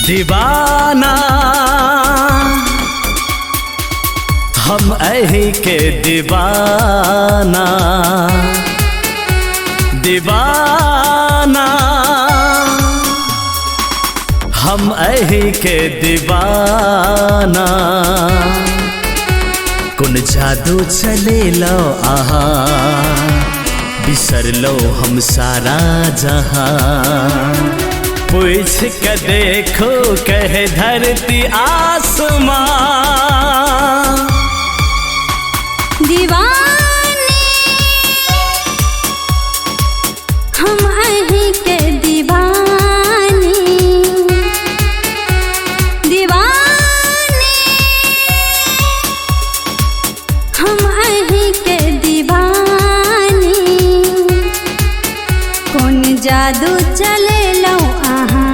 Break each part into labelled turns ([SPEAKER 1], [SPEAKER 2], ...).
[SPEAKER 1] दीवाना हम अही के दीवाना, दीवाना हम अही के दीवाना। कुन जादू चले लो आहा, बिसर लो हम सारा जहां। पूछ के देखो कहे धरती आसमां,
[SPEAKER 2] दीवाने हम अही के दीवाने, दीवाने हम अही के दीवाने। कौन जादू चले लो आहा,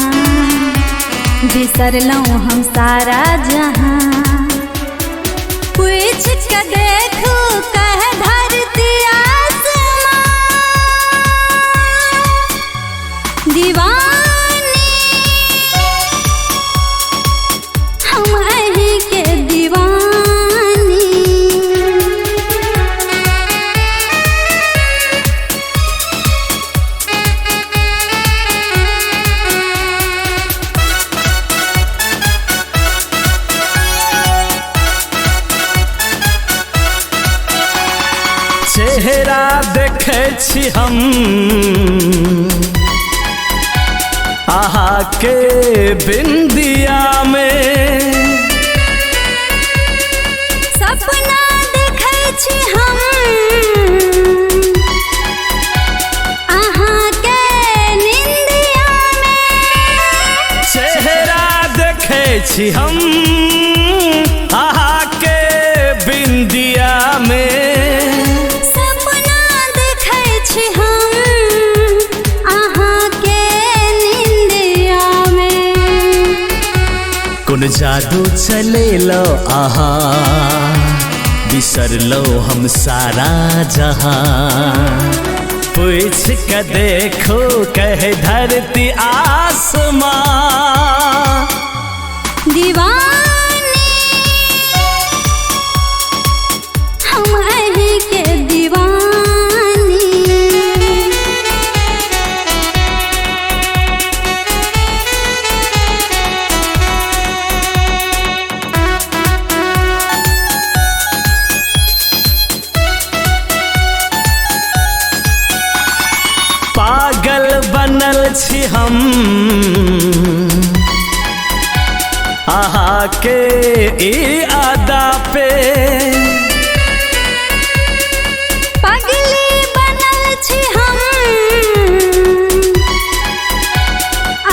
[SPEAKER 2] बिसर लो हम सारा जहां। पूछ के देखो कह धरती आसमां, दीवाने हम अही के दीवाने।
[SPEAKER 1] चेहरा देखे छी हम आहा के बिंदिया में,
[SPEAKER 2] सपना देखे छी हम आहा के निंदिया में।
[SPEAKER 1] चेहरा देखे छी हम आहा के बिंदिया में। कुन जादू चले लो आहा, बिसर लो हम सारा जहां। पूछ के देखो कहे धरती आसमां,
[SPEAKER 2] दीवाने हम अही के दीवाने।
[SPEAKER 1] पागल बनल छी हम आहा के ई अदा पे,
[SPEAKER 2] पगली बनल छी हम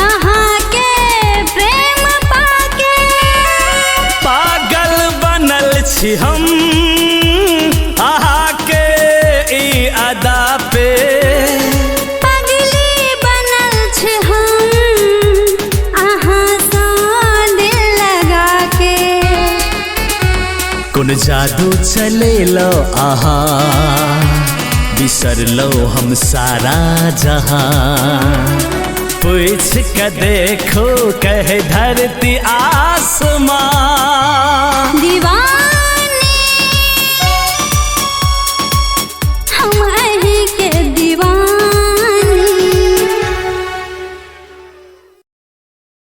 [SPEAKER 2] आहा के प्रेम पाके।
[SPEAKER 1] पागल बनल छी हम आहा के ई अदा पे। कुन जादू चले लो आहा, बिसर लो हम सारा जहां। पूछ के देखो कहे धरती आसमां,